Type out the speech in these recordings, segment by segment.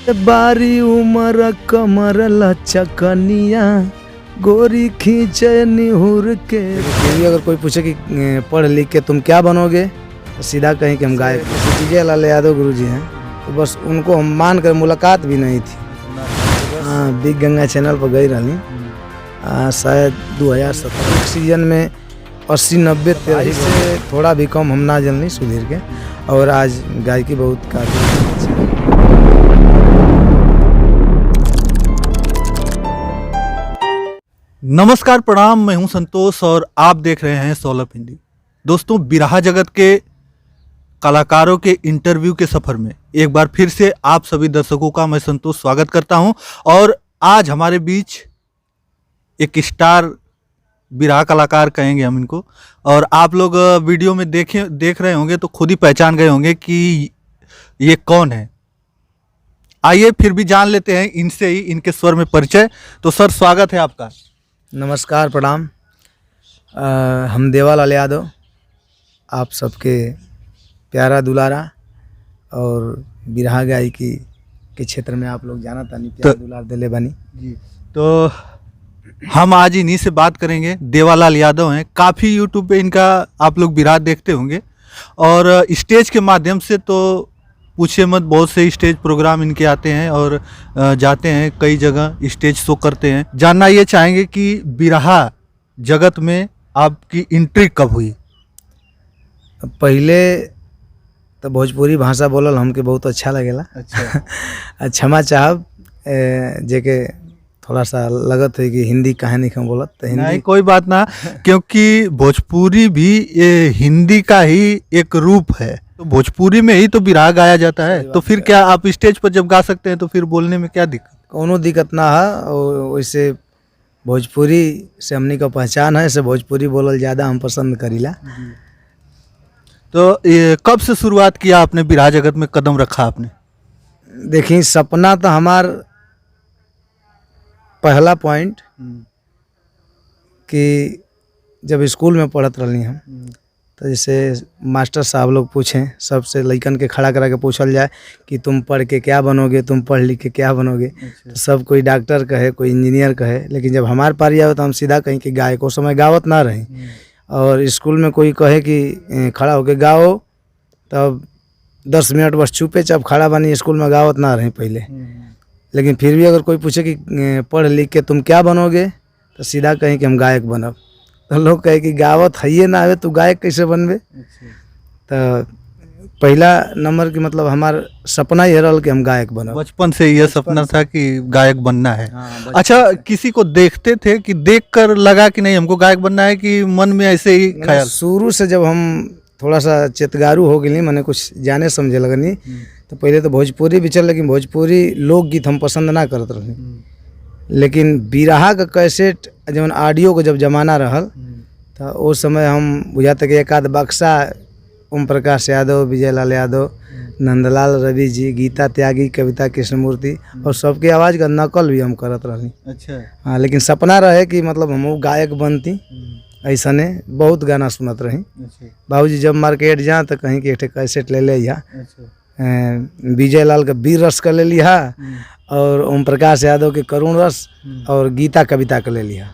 बारी उमर कमर लचकनिया गोरी खींचे निहुर के। अगर कोई पूछे कि पढ़ लिख के तुम क्या बनोगे तो सीधा कहें कि हम गायक। डीजे लाल यादव गुरुजी हैं, तो बस उनको हम मान कर मुलाकात भी नहीं थी। हाँ, बिग गंगा चैनल पर गई रही शायद 2017 सीजन में 80-90 तेजी से थोड़ा भी कम हम ना जलनी सुधीर के, और आज गायकी बहुत काफ़ी। नमस्कार, प्रणाम। मैं हूं संतोष और आप देख रहे हैं सोलप हिंदी। दोस्तों, बिरहा जगत के कलाकारों के इंटरव्यू के सफ़र में एक बार फिर से आप सभी दर्शकों का मैं संतोष स्वागत करता हूं। और आज हमारे बीच एक स्टार बिरहा कलाकार कहेंगे हम इनको, और आप लोग वीडियो में देख रहे होंगे तो खुद ही पहचान गए होंगे कि ये कौन है। आइए फिर भी जान लेते हैं इनसे ही, इनके स्वर में परिचय। तो सर, स्वागत है आपका। नमस्कार, प्रणाम। हम देवालाल यादव, आप सबके प्यारा दुलारा, और बिरहा गायकी के क्षेत्र में आप लोग जाना तानी प्यारा दुलार दिले बनी जी। तो हम आज इन्हीं से बात करेंगे। देवालाल यादव हैं, काफ़ी यूट्यूब पे इनका आप लोग बिरहा देखते होंगे, और स्टेज के माध्यम से तो पूछे मत, बहुत से स्टेज प्रोग्राम इनके आते हैं और जाते हैं, कई जगह स्टेज शो करते हैं। जानना ये चाहेंगे कि बिरहा जगत में आपकी एंट्री कब हुई? पहले तो भोजपुरी भाषा बोलल हमके बहुत अच्छा लगेला। अच्छा। क्षमा चाहब जेके थोड़ा सा लगत है कि हिंदी काहे नहीं हम बोलत, तो हिंदी नहीं, कोई बात ना, क्योंकि भोजपुरी भी ये हिंदी का ही एक रूप है। तो भोजपुरी में ही तो बिरहा गाया जाता है, तो फिर क्या आप स्टेज पर जब गा सकते हैं तो फिर बोलने में क्या दिक्कत? कोनो दिक्कत ना है। और वैसे भोजपुरी से हमनी का पहचान है, से भोजपुरी बोलल ज़्यादा हम पसंद करीला। तो ये कब से शुरुआत किया आपने, बिरहा जगत में कदम रखा आपने? देखिए, सपना तो हमार पहला पॉइंट कि जब स्कूल में पढ़त रही हम, तो जैसे मास्टर साहब लोग पूछें, सबसे लइकन के खड़ा करा के पूछल जाए कि तुम पढ़ के क्या बनोगे, तुम पढ़ लिख के क्या बनोगे। तो सब कोई डॉक्टर कहे, कोई इंजीनियर कहे, लेकिन जब हमारे पारी आवे तो हम सीधा कहीं कि गायक। उस समय गावत ना रही, और स्कूल में कोई कहे कि खड़ा होके गाओ, तब 10 मिनट बस चुपे चाप खड़ा बनी, स्कूल में गावत ना रही पहले। लेकिन फिर भी अगर कोई पूछे कि पढ़ लिख के तुम क्या बनोगे, तो सीधा कहीं कि हम गायक बनब। तो लोग कहे कि गावत है ना आवे, तू गायक कैसे बनबे। तो पहला नंबर की मतलब हमार सपना ये रहा कि हम गायक बनब। बचपन से यह सपना था कि गायक बनना है। हाँ, अच्छा, किसी को देखते थे कि देखकर लगा कि नहीं हमको गायक बनना है, कि मन में ऐसे ही ख्याल? शुरू से जब हम थोड़ा सा चेतगारू हो गई, मैंने कुछ जाने समझे लगनी, तो पहले तो भोजपुरी भी चल, लेकिन भोजपुरी लोकगीत हम पसंद ना करत रही। लेकिन बिरहा का कैसेट जब ऑडियो को जब जमाना रहल, तो उस समय हम बुझाते कि एक आध बक्सा ओम प्रकाश यादव, विजय लाल यादव, नंदलाल रवि जी, गीता त्यागी, कविता कृष्णमूर्ति, और सबके आवाज़ का नकल भी हम करत रही। अच्छा। हाँ, लेकिन सपना रहे कि मतलब हम गायक बनती। ऐसा ने बहुत गाना सुनत रही। बाबूजी जब मार्केट जा तो कहीं कि एक कैसेट ले लिया, विजय लाल का वीर रस का ले लिया, और ओम प्रकाश यादव के करुण रस, और गीता कविता का ले लिया,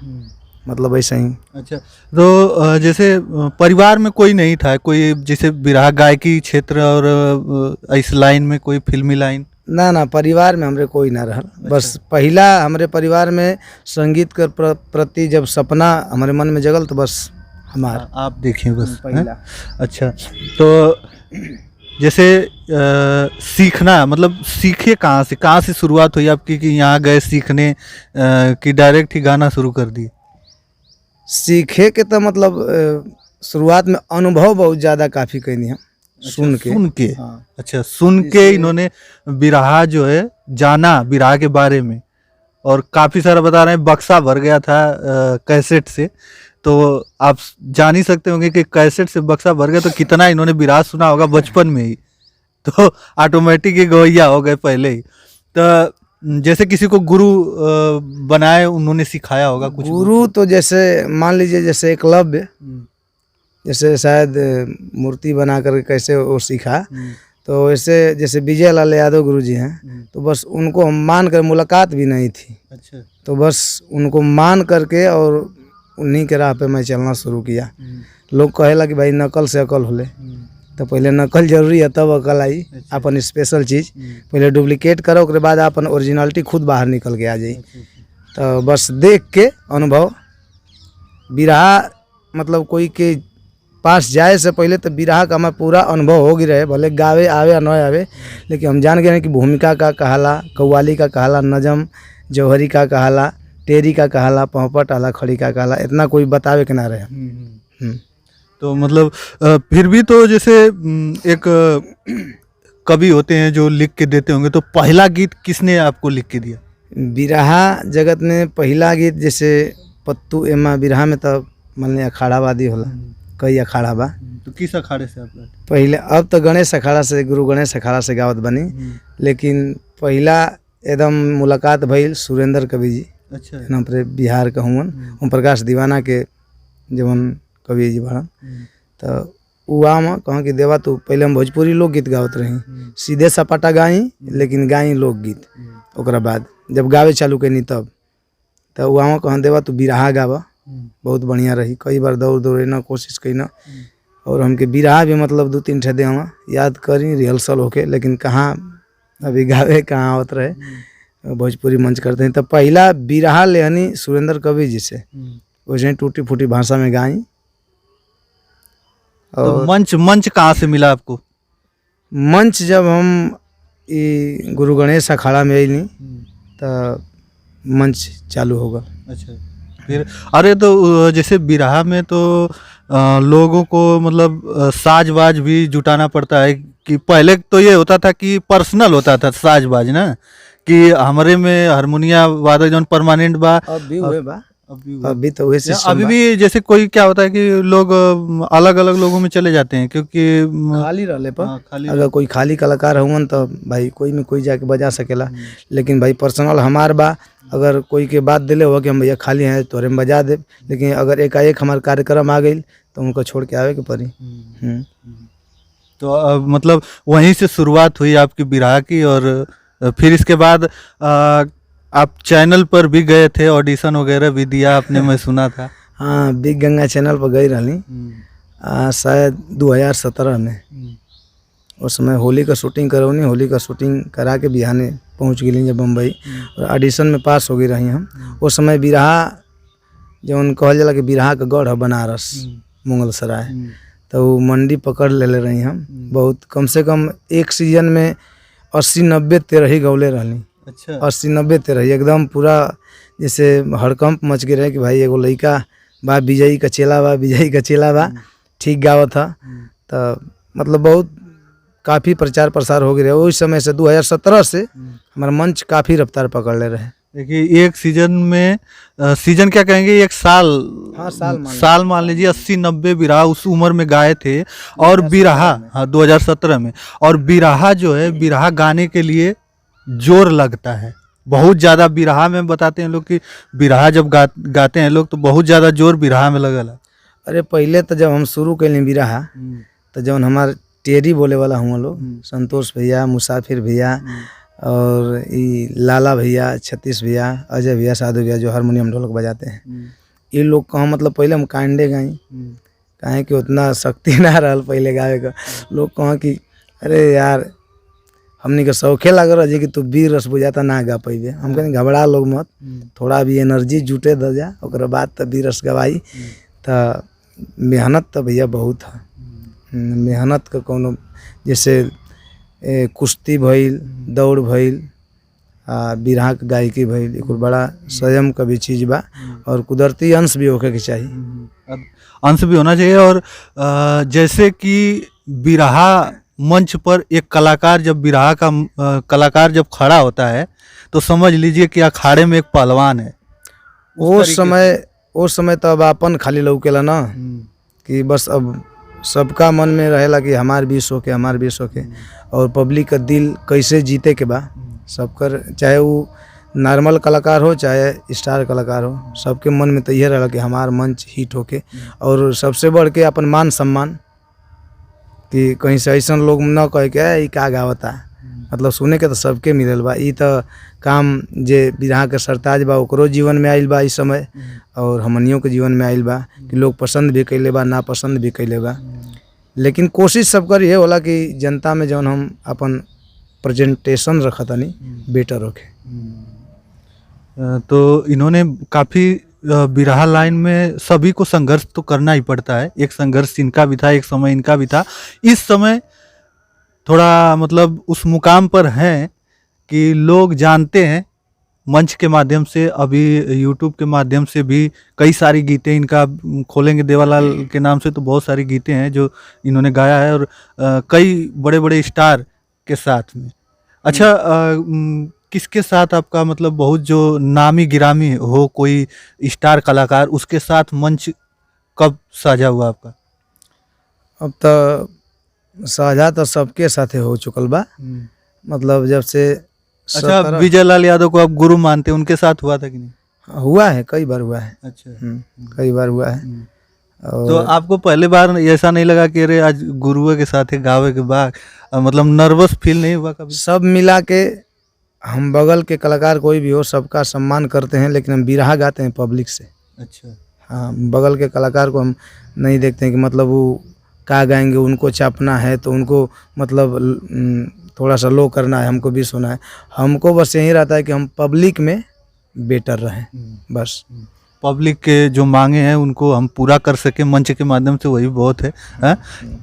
मतलब ऐसा ही। अच्छा, तो जैसे परिवार में कोई नहीं था, कोई जैसे बिरहा गायकी क्षेत्र और इस लाइन में कोई फिल्मी लाइन? ना, परिवार में हमरे कोई ना रहा। बस पहला हमरे परिवार में संगीत के प्रति जब सपना हमारे मन में जगल, तो बस हमारा आप देखिए बस पहला। अच्छा, तो जैसे सीखना, मतलब सीखे कहाँ से शुरुआत हुई आपकी कि यहाँ गए सीखने, कि डायरेक्ट ही गाना शुरू कर दिए? सीखे के तो मतलब शुरुआत में अनुभव बहुत ज़्यादा काफ़ी कैनी हम। सुन के। हाँ। अच्छा, सुन के इन्होंने बिरहा जो है जाना, बिरहा के बारे में, और काफ़ी सारा बता रहे हैं बक्सा भर गया था कैसेट से। तो आप जान ही सकते होंगे कि कैसेट से बक्सा भर गया तो कितना इन्होंने बिरहा सुना होगा बचपन में ही, तो ऑटोमेटिक ही गवैया हो गए पहले ही। तो जैसे किसी को गुरु बनाए, उन्होंने सिखाया होगा कुछ? गुरु तो जैसे मान लीजिए, जैसे एकलव्य, जैसे शायद मूर्ति बना कर कैसे वो सीखा, तो ऐसे जैसे विजय लाल यादव गुरु जी हैं, तो बस उनको हम मान कर, मुलाकात भी नहीं थी, अच्छा। तो बस उनको मान करके और उन्हीं के राह पे मैं चलना शुरू किया। लोग कहेला कि भाई नकल से अकल होले, तो पहले नकल जरूरी है तब अकल आई। अपन स्पेशल चीज़ पहले डुप्लीकेट करो, उसके बाद अपन ओरिजिनलिटी खुद बाहर निकल के आ जाई। तो बस देख के अनुभव, बिरहा मतलब कोई के पास जाए से पहले तो बिरहा का हमारा पूरा अनुभव हो गई रहे, भले गावे आवे या न आवे, लेकिन हम जान गए हैं कि भूमिका का कहाला, कव्वाली का कहाला, नजम जौहरी का कहाला, टेरी का कहाला, पहुँपट आला खड़ी का कहाला, इतना कोई बतावे के ना रहे। तो मतलब फिर भी तो जैसे एक कवि होते हैं जो लिख के देते होंगे, तो पहला गीत किसने आपको लिख के दिया? बिरहा जगत में पहला गीत जैसे पत्तू एमा बिरहा में तो मान लिया अखाड़ावादी होला, कई अखाड़ा बा। तो किस अखाड़े से आप गाते? पहले अब तो गणेश अखाड़ा से, गुरु गणेश अखाड़ा से गावत बनी, लेकिन पहला एकदम मुलाकात भइल सुरेंद्र कवि जी। अच्छा। नाम पर बिहार का हुवन, ओम प्रकाश दीवाना के जवन कवि जी बड़न, तो उहा में कहाँ कि देवा तू पहले हम भोजपुरी लोकगीत गावत रही, सीधे सपाटा गाई, लेकिन गाई लोकगीत। ओकरा बाद जब गावे चालू कैनी तब तो वहाँ कहाँ देवा तू बिरहा गावा, बहुत बढ़िया रही। कई बार दौड़ दौड़ना कोशिश कैना, और हमके बिरहा भी मतलब 2-3 ठे देवा याद करी रिहर्सल होके, लेकिन कहाँ अभी गावे कहाँ आवत रहे। भोजपुरी मंच करते हैं तो पहला बिरहा लेहनी सुरेंद्र कवि जी से, वैसे टूटी फूटी भाषा में गाई। तो मंच कहाँ से मिला आपको? मंच जब हम ये गुरु गणेश अखाड़ा में अली तो मंच चालू होगा। अच्छा। फिर अरे तो जैसे बिरहा में तो लोगों को मतलब साज बाज भी जुटाना पड़ता है, कि पहले तो ये होता था कि पर्सनल होता था साज बाज ना, कि हमारे में हारमोनिया वादक जौन परमानेंट बा, अब भी हुए बा, अभी तो वैसे अभी भी जैसे कोई क्या होता है कि लोग अलग अलग लोगों में चले जाते हैं, क्योंकि खाली रहले पर खाली अगर कोई खाली कलाकार हुवन तो भाई कोई में कोई जाके बजा सकेला, लेकिन भाई पर्सनल हमार बा, अगर कोई के बात दिले हो कि हम भैया खाली हैं तो हम बजा दे, लेकिन अगर एकाएक हमारे कार्यक्रम आ गई तो उनको छोड़ के आवे के पड़ी। तो मतलब वहीं से शुरुआत हुई आपकी बिरहा की, और फिर इसके बाद आप चैनल पर भी गए थे, ऑडिशन वगैरह भी दिया आपने, मैं सुना था। हाँ, बिग गंगा चैनल पर गई रही शायद 2017 में। उस समय होली का शूटिंग करौनी, होली का शूटिंग करा के बिहाने पहुँच गई जब बम्बई, और ऑडिशन में पास हो गई रही हम। उस समय बिरहा जौन कहल जाला कि बिरहा का गढ़ है बनारस मुगल सराय, तो वो मंडी पकड़ ले रही हम। बहुत कम से कम एक सीजन में 80-90 तेरही गौले रहनी। अच्छा। 80-90 तेरही एकदम पूरा जैसे हड़कंप मच गए रहे कि भाई एगो लड़का बा, विजयी का चेला बा, विजयी का चेला बा, ठीक गावत था। तो मतलब बहुत काफ़ी प्रचार प्रसार हो गए रहे उस समय से। 2017 से हमारा मंच काफ़ी रफ्तार पकड़ ले रहे। देखिए एक सीजन में सीजन क्या कहेंगे, एक साल, हाँ, साल मान लीजिए 80-90 बिरहा उस उम्र में गाए थे। और बिरहा, हाँ 2017 में, और बिरहा जो है, बिरहा गाने के लिए जोर लगता है बहुत ज़्यादा। बिरहा में बताते हैं लोग कि बिरहा जब गाते हैं लोग तो बहुत ज़्यादा जोर बिरहा में लगल। अरे पहले तो जब हम शुरू कैली बिरहा, तो जब हमारे टेरी बोले वाला हुआ लोग, संतोष भैया, मुसाफिर भैया, और ये लाला भैया, छत्तीस भैया, अजय भैया, साधु भैया जो हारमोनियम ढोलक बजाते हैं, ये लोग कहाँ मतलब पहले हम कांडे गाई, कहें कि उतना शक्ति ना रहल पहले गावे का। लोग कहाँ कि अरे यार हमने के शौखे लग रहा है कि तू बीर रस बुझाता ना गा पैबे। हम कहें घबरा लोग मत, थोड़ा भी एनर्जी जुटे द जा, ओकर बाद तो बीर रस गवाई। तो मेहनत तो भैया बहुत है, मेहनत का कोनो जैसे कुश्ती भइल, दौड़ भइल, बिरहा के गायकी भइल, एक बड़ा स्वयं का भी चीज़ बा, और कुदरती अंश भी होके के चाहिए, अंश भी होना चाहिए। और जैसे कि बिरहा मंच पर एक कलाकार जब बिरहा का कलाकार जब खड़ा होता है तो समझ लीजिए कि अखाड़े में एक पहलवान है। उस समय तो अब अपन खाली लौकेला ना, कि बस अब सबका मन में रहेला कि हमार बीस होके, हमार बीस होके, और पब्लिक का दिल कैसे जीते के बा सबकर, चाहे वो नॉर्मल कलाकार हो चाहे स्टार कलाकार हो, सबके मन में तो यह रहेला कि हमार मंच हिट होके, और सबसे बढ़ के अपन मान सम्मान कि कहीं से ऐसा लोग न कहे के ई का गावता, मतलब सुने के तो सबके मिलल बा। ई तो काम जे बिरहा के सरताज बा ओकरो जीवन में आइल बा इस समय, और हमनियों के जीवन में आइल बा कि लोग पसंद भी कैले बा, ना पसंद भी कैले बा। लेकिन कोशिश सब कर ये होला कि जनता में जौन हम अपन प्रेजेंटेशन रखतनी बेटर होके। तो इन्होंने काफ़ी बिरहा लाइन में सभी को संघर्ष तो करना ही पड़ता है। एक संघर्ष इनका भी था, एक समय इनका भी था। इस समय थोड़ा मतलब उस मुकाम पर हैं कि लोग जानते हैं मंच के माध्यम से, अभी यूट्यूब के माध्यम से भी कई सारी गीतें इनका खोलेंगे देवालाल के नाम से, तो बहुत सारी गीतें हैं जो इन्होंने गाया है, और कई बड़े बड़े स्टार के साथ में। अच्छा, किसके साथ आपका मतलब बहुत जो नामी गिरामी हो, कोई स्टार कलाकार, उसके साथ मंच कब साझा हुआ आपका? अब तो साझा तो सबके साथे हो चुकल बा, मतलब जब से अच्छा, विजय लाल यादव को आप गुरु मानते हैं, उनके साथ हुआ था कि नहीं? हुआ है, कई बार हुआ है। अच्छा। कई बार हुआ है। तो आपको पहले बार ऐसा नहीं लगा कि अरे आज गुरुओं के साथ है गावे के बाद, मतलब नर्वस फील नहीं हुआ कभी? सब मिला के हम बगल के कलाकार कोई भी हो सबका सम्मान करते हैं, लेकिन हम बिरहा गाते हैं पब्लिक से। अच्छा। हाँ, बगल के कलाकार को हम नहीं देखते हैं कि मतलब वो का गाएंगे, उनको चापना है तो उनको मतलब थोड़ा सा लो करना है, हमको भी सुना है। हमको बस यही रहता है कि हम पब्लिक में बेटर रहें, बस। पब्लिक के जो मांगे हैं उनको हम पूरा कर सके मंच के माध्यम से, वही बहुत है।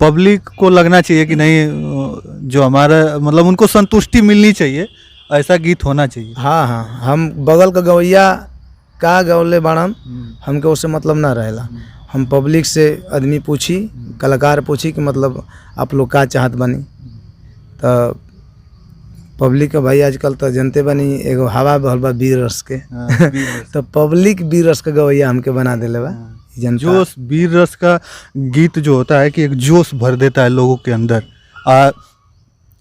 पब्लिक को लगना चाहिए कि नहीं, जो हमारा मतलब उनको संतुष्टि मिलनी चाहिए, ऐसा गीत होना चाहिए। हाँ हाँ, हम बगल का गवैया का गौले बाड़न, हमके उससे मतलब ना रहेला। हम पब्लिक से आदमी पूछी, कलाकार पूछी कि मतलब आप लोग का चाहत बनी, तो पब्लिक का भाई आजकल तो जनते बनी एगो हवा बहल बा वीर रस के। तो पब्लिक वीर रस का गवैया हमके बना देले बा जनता। जोश वीर रस का गीत जो होता है कि एक जोश भर देता है लोगों के अंदर।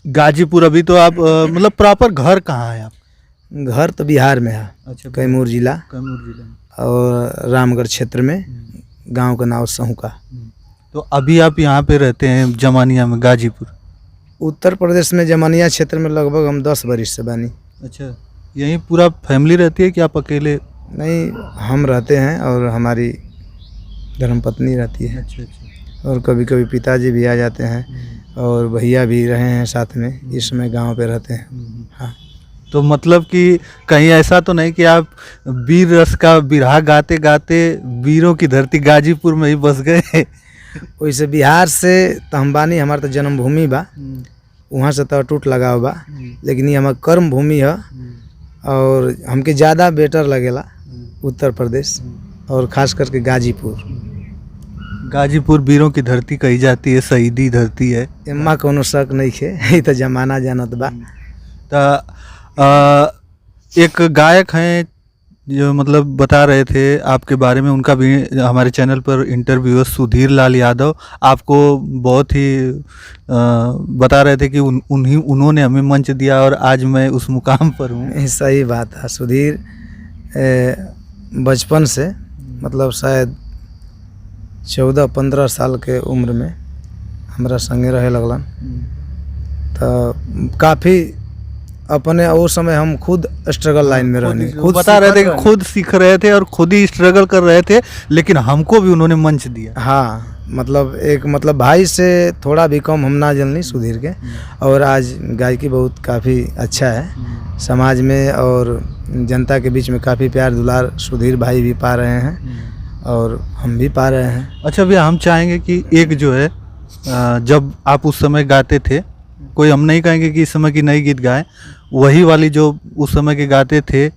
गाजीपुर, अभी तो आप मतलब प्रॉपर घर कहाँ है आप? घर तो बिहार में है। अच्छा, कैमूर जिला में और रामगढ़ क्षेत्र में, गांव का नाम सहुका। तो अभी आप यहाँ पे रहते हैं जमानिया में, गाजीपुर उत्तर प्रदेश में, जमानिया क्षेत्र में लगभग हम 10 बरिस से बानी। अच्छा, यहीं पूरा फैमिली रहती है कि आप अकेले? नहीं, हम रहते हैं और हमारी धर्मपत्नी रहती है। अच्छा अच्छा। और कभी कभी पिताजी भी आ जाते हैं, और भैया भी रहे हैं साथ में, इस समय गांव पे रहते हैं। हाँ। तो मतलब कि कहीं ऐसा तो नहीं कि आप वीर रस का बिरहा गाते गाते वीरों की धरती गाजीपुर में ही बस गए? वैसे बिहार से तो हम बानी, हमारा तो जन्मभूमि बा, वहाँ से तो अटूट लगाव बा, लेकिन ये हमारा कर्म भूमि है। और हमके ज़्यादा बेटर लगेला उत्तर प्रदेश, और ख़ास करके गाजीपुर। गाजीपुर वीरों की धरती कही जाती है, शहीदी धरती है, एम्मा कोनो शक नहीं है, ये तो जमाना जानत बा। एक गायक हैं जो मतलब बता रहे थे आपके बारे में, उनका भी हमारे चैनल पर इंटरव्यू है, सुधीर लाल यादव। आपको बहुत ही बता रहे थे कि उन्होंने हमें मंच दिया और आज मैं उस मुकाम पर हूँ। सही बात है। सुधीर बचपन से, मतलब शायद 14-15 साल के उम्र में हमारा संगे रहे लगलन। तो काफ़ी अपने उस समय हम खुद स्ट्रगल लाइन में रहने, खुद बता रहे थे कि खुद सीख रहे थे और खुद ही स्ट्रगल कर रहे थे, लेकिन हमको भी उन्होंने मंच दिया। हाँ, मतलब एक मतलब भाई से थोड़ा भी कम हम ना जनली सुधीर के। और आज गायकी बहुत काफ़ी अच्छा है समाज में, और जनता के बीच में काफ़ी प्यार दुलार सुधीर भाई भी पा रहे हैं और हम भी पा रहे हैं। अच्छा भैया, हम चाहेंगे कि एक जो है जब आप उस समय गाते थे, कोई हम नहीं कहेंगे कि इस समय की नई गीत गाएं, वही वाली जो उस समय के गाते थे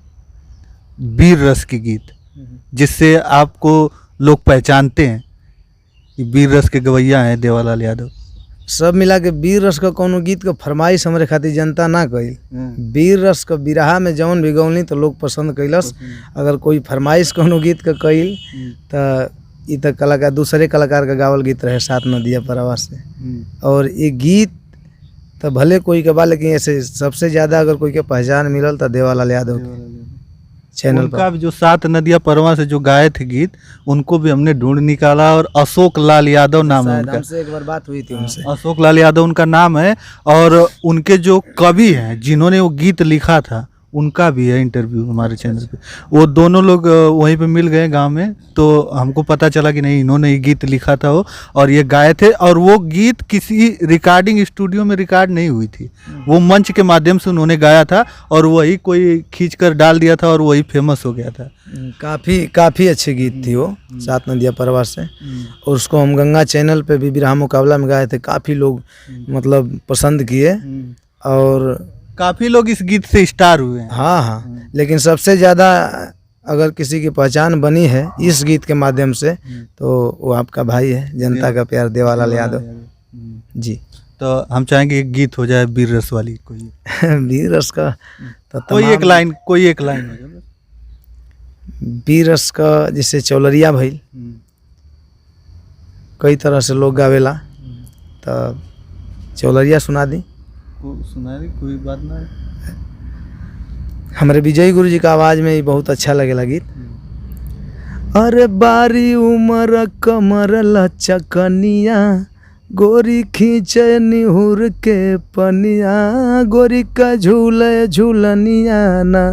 वीर रस की गीत, जिससे आपको लोग पहचानते हैं कि वीर रस के गवैया हैं देवालाल यादव। सब मिला के वीर रस का कोनो गीत का फरमाइश हमारे खातिर जनता ना कइल। वीर रस का बिरहा में जौन भी गौनी तो लोग पसंद कैलस। अगर कोई फरमाइश कोनो गीत का कइल तो ई तो कलाकार दूसरे कलाकार का गावल गीत रहे साथ नदिया परवा से। और ये गीत तो भले कोई के बा, लेकिन ऐसे सबसे ज़्यादा अगर कोई के पहचान मिलल तो देवालाल यादव के चैनल उनका पर। भी जो 7 नदियां परवा से जो गाए थे गीत, उनको भी हमने ढूंढ निकाला, और अशोक लाल यादव नाम है शायद उनका। हमसे एक बार बात हुई थी उनसे। अशोक लाल यादव उनका नाम है, और उनके जो कवि हैं जिन्होंने वो गीत लिखा था, उनका भी है इंटरव्यू हमारे चैनल पे। वो दोनों लोग वहीं पे मिल गए गांव में, तो हमको पता चला कि नहीं, इन्होंने ये गीत लिखा था वो, और ये गाए थे। और वो गीत किसी रिकॉर्डिंग स्टूडियो में रिकॉर्ड नहीं हुई थी, वो मंच के माध्यम से उन्होंने गाया था, और वही कोई खींच कर डाल दिया था, और वही फेमस हो गया था। काफ़ी काफ़ी अच्छी गीत थी वो, 7 नदियाँ परवा से। और उसको हम गंगा चैनल पे भी बिरहा मुकाबला में गाए थे, काफ़ी लोग मतलब पसंद किए। और काफी लोग इस गीत से स्टार हुए हैं। हाँ हाँ, लेकिन सबसे ज़्यादा अगर किसी की पहचान बनी है इस गीत के माध्यम से, तो वो आपका भाई है, जनता का प्यार, देवालाल यादव जी। तो हम चाहेंगे एक गीत हो जाए वीर रस वाली, कोई वीर रस का तो कोई एक तमाम- लाइन, कोई एक लाइन हो जाए। वीर रस का जैसे चौलरिया भइल, कई तरह से लोग गावेला, तो चौलरिया सुना दी। सुना रही कोई बात ना है। हमारे विजय गुरु जी का आवाज़ में ही बहुत अच्छा लगेला गीत। अरे बारी उमर कमर लचकनिया, गोरी खींचे निहुर के पनिया, गोरी का झूले झूलनिया ना।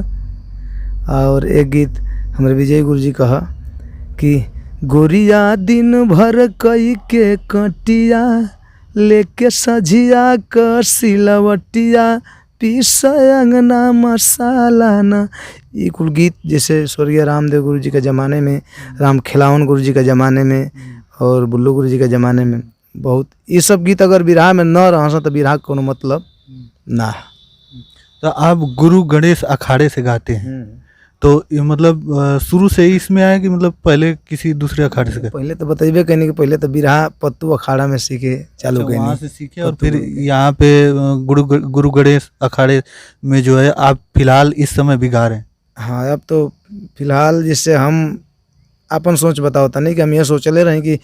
और एक गीत हमारे विजय गुरु जी कहा कि गोरिया दिन भर कई के कटिया, लेके सझिया क सिलवटिया, पीस अंगना मसाला ना। ये कुल गीत जैसे स्वर्गीय रामदेव गुरु जी के ज़माने में, राम खिलावन गुरु जी के ज़माने में, और बुल्लू गुरु जी के ज़माने में बहुत, ये सब गीत अगर बिरहा में न रह तो बिरहा कोनो मतलब ना। तो आप गुरु गणेश अखाड़े से गाते हैं, तो ये मतलब शुरू से ही इसमें आया कि मतलब पहले किसी दूसरे अखाड़े से गाते? पहले तो बतेबे कहने कि पहले तो बिरहा पत्तू अखाड़ा में सीखे चालू अच्छा, वहाँ कहने। से सीखे, और फिर यहाँ पे गुरु गणेश अखाड़े में जो है आप फिलहाल इस समय भी गा रहे हैं। हाँ, अब तो फिलहाल जिससे हम अपन सोच बताओ था नहीं कि हम ये सोचले रहे कि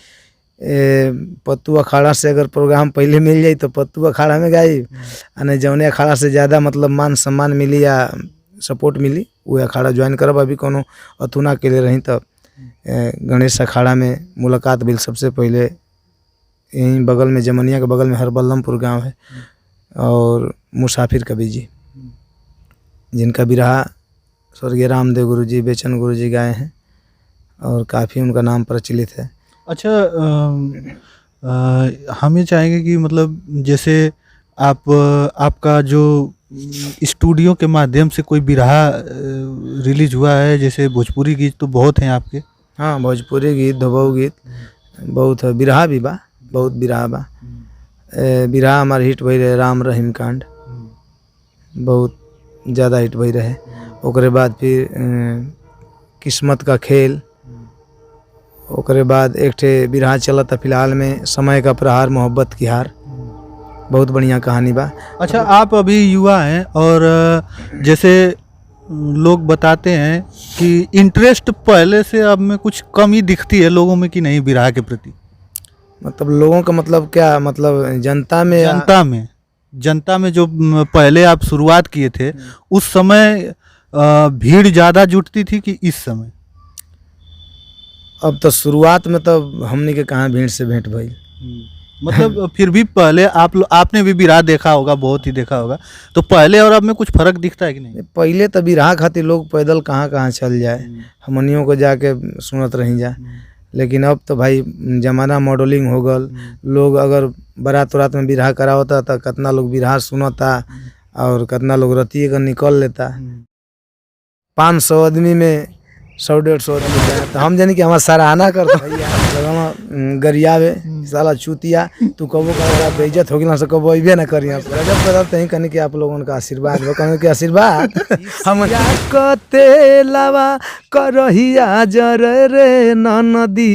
पत्तू अखाड़ा से अगर प्रोग्राम पहले मिल जाई तो पत्तू अखाड़ा में गाई, और जौने अखाड़ा से ज़्यादा मतलब मान सम्मान मिली या सपोर्ट मिली वो अखाड़ा ज्वाइन करब। अभी कोनो अथुना के लिए रही तो गणेश अखाड़ा में मुलाकात बिल सबसे पहले यहीं बगल में, जमनिया के बगल में हरबल्लमपुर गांव है, और मुसाफिर कवि जी जिनका बिरहा स्वर्गीय रामदेव गुरु जी, बेचन गुरु जी गाए हैं, और काफ़ी उनका नाम प्रचलित है। अच्छा, हम ये चाहेंगे कि मतलब जैसे आपका जो स्टूडियो के माध्यम से कोई बिरहा रिलीज हुआ है, जैसे भोजपुरी गीत तो बहुत हैं आपके। हाँ, भोजपुरी गीत, धोबऊ गीत बहुत है, बिरहा भी बा, बहुत बिरहा बा। बिरहा हमार हिट भई रहे राम रहीम कांड, बहुत ज़्यादा हिट भई रहे। ओकरे बाद फिर किस्मत का खेल, ओकरे बाद एक ठे बिरहा चलता फिलहाल में समय का प्रहार मोहब्बत की हार, बहुत बढ़िया कहानी बा। अच्छा, आप अभी युवा हैं, और जैसे लोग बताते हैं कि इंटरेस्ट पहले से अब में कुछ कमी दिखती है लोगों में कि नहीं बिरहा के प्रति। मतलब लोगों का मतलब क्या, मतलब जनता में जो पहले आप शुरुआत किए थे उस समय भीड़ ज़्यादा जुटती थी कि इस समय? अब तो शुरुआत में तो हमने के कहाँ भीड़ से भेंट भई। मतलब फिर भी पहले आपने भी बिरहा देखा होगा, बहुत ही देखा होगा, तो पहले और अब में कुछ फर्क दिखता है कि नहीं? पहले तो बिरहा खातिर लोग पैदल कहाँ कहाँ चल जाए, हमनियों को जाके सुनत रही जा। लेकिन अब तो भाई जमाना मॉडलिंग हो गल, लोग अगर बारात उरात में बिरहा करा होता तो कितना लोग बिरहा सुनता, और कितना लोग रतिये का निकल लेता। 500 आदमी में 100-150 आदमी जाए तो हम जानी कि हमारा सराहना करता भैया, गरियावे साला चूतिया, तू कबो का बेइज्जत हो गया से कबो अइबे ना करिया। गजब करत नहीं कहने कि आप लोगों का आशीर्वाद हो, कहने के आशीर्वाद हम कते लावा करहिया जरे रे नदी।